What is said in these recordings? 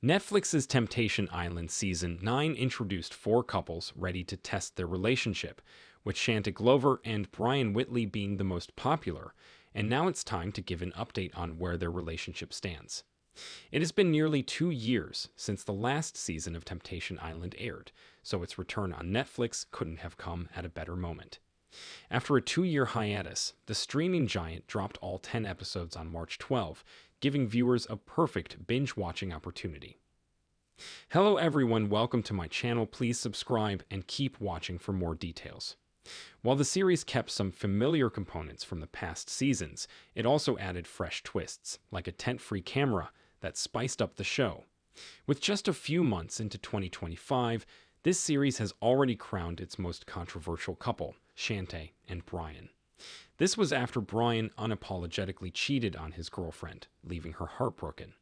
Netflix's Temptation Island Season 9 introduced four couples ready to test their relationship, with Shanté Glover and Brion Whitley being the most popular, and now it's time to give an update on where their relationship stands. It has been nearly 2 years since the last season of Temptation Island aired, so its return on Netflix couldn't have come at a better moment. After a 2 year hiatus, the streaming giant dropped all 10 episodes on March 12, giving viewers a perfect binge watching opportunity. Hello everyone, welcome to my channel. Please subscribe and keep watching for more details. While the series kept some familiar components from the past seasons, it also added fresh twists, like a tent-free camera that spiced up the show. With just a few months into 2025, this series has already crowned its most controversial couple, Shanté and Brion. This was after Brion unapologetically cheated on his girlfriend, leaving her heartbroken.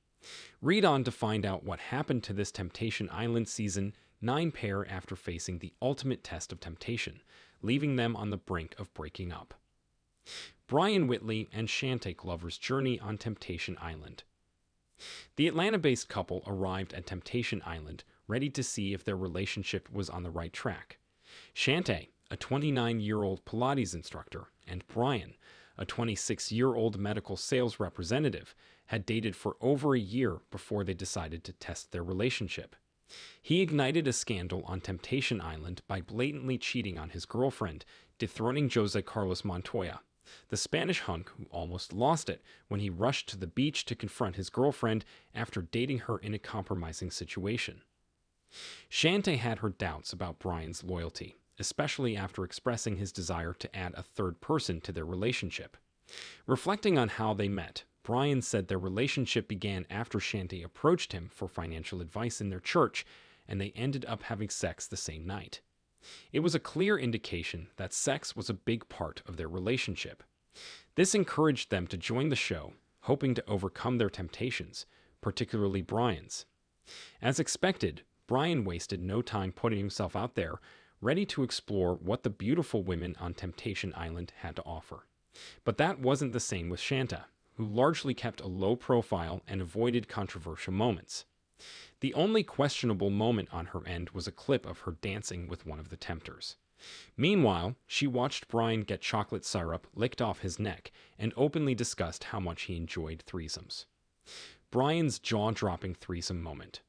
Read on to find out what happened to this Temptation Island Season 9 pair after facing the ultimate test of temptation, leaving them on the brink of breaking up. Brion Whitley and Shanté Glover's journey on Temptation Island. The Atlanta-based couple arrived at Temptation Island ready to see if their relationship was on the right track. Shanté, a 29-year-old Pilates instructor, and Brion, a 26-year-old medical sales representative, had dated for over a year before they decided to test their relationship. He ignited a scandal on Temptation Island by blatantly cheating on his girlfriend, dethroning Jose Carlos Montoya, the Spanish hunk who almost lost it when he rushed to the beach to confront his girlfriend after dating her in a compromising situation. Shanté had her doubts about Brion's loyalty, especially after expressing his desire to add a third person to their relationship. Reflecting on how they met, Brion said their relationship began after Shanté approached him for financial advice in their church, and they ended up having sex the same night. It was a clear indication that sex was a big part of their relationship. This encouraged them to join the show, hoping to overcome their temptations, particularly Brion's. As expected, Brion wasted no time putting himself out there, ready to explore what the beautiful women on Temptation Island had to offer. But that wasn't the same with Shanté, who largely kept a low profile and avoided controversial moments. The only questionable moment on her end was a clip of her dancing with one of the tempters. Meanwhile, she watched Brion get chocolate syrup licked off his neck and openly discussed how much he enjoyed threesomes. Brion's jaw-dropping threesome moment.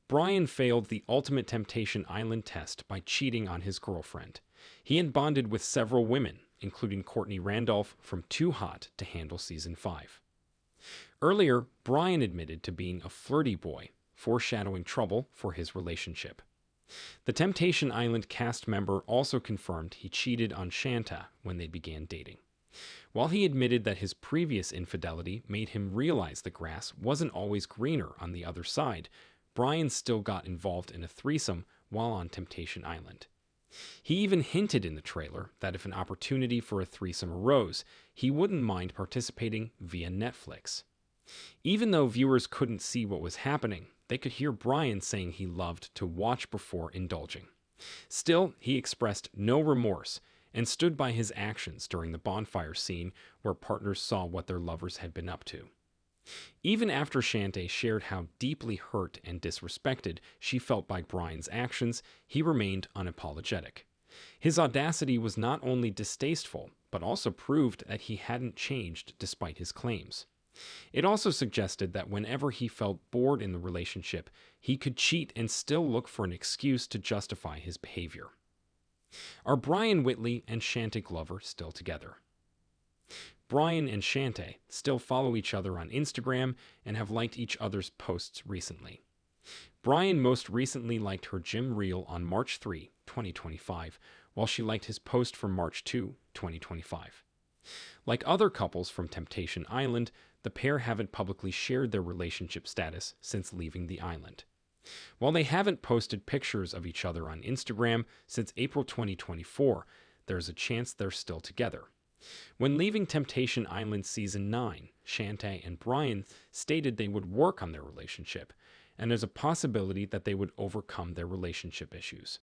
Brion failed the ultimate Temptation Island test by cheating on his girlfriend. He had bonded with several women, including Courtney Randolph from Too Hot to Handle Season 5. Earlier, Brion admitted to being a flirty boy, foreshadowing trouble for his relationship. The Temptation Island cast member also confirmed he cheated on Shanté when they began dating. While he admitted that his previous infidelity made him realize the grass wasn't always greener on the other side, Brion still got involved in a threesome while on Temptation Island. He even hinted in the trailer that if an opportunity for a threesome arose, he wouldn't mind participating via Netflix. Even though viewers couldn't see what was happening, they could hear Brion saying he loved to watch before indulging. Still, he expressed no remorse and stood by his actions during the bonfire scene where partners saw what their lovers had been up to. Even after Shanté shared how deeply hurt and disrespected she felt by Brion's actions, he remained unapologetic. His audacity was not only distasteful, but also proved that he hadn't changed despite his claims. It also suggested that whenever he felt bored in the relationship, he could cheat and still look for an excuse to justify his behavior. Are Brion Whitley and Shanté Glover still together? Brion and Shanté still follow each other on Instagram and have liked each other's posts recently. Brion most recently liked her gym reel on March 3, 2025, while she liked his post from March 2, 2025. Like other couples from Temptation Island, the pair haven't publicly shared their relationship status since leaving the island. While they haven't posted pictures of each other on Instagram since April 2024, there's a chance they're still together. When leaving Temptation Island Season 9, Shanté and Brion stated they would work on their relationship, and there's a possibility that they would overcome their relationship issues.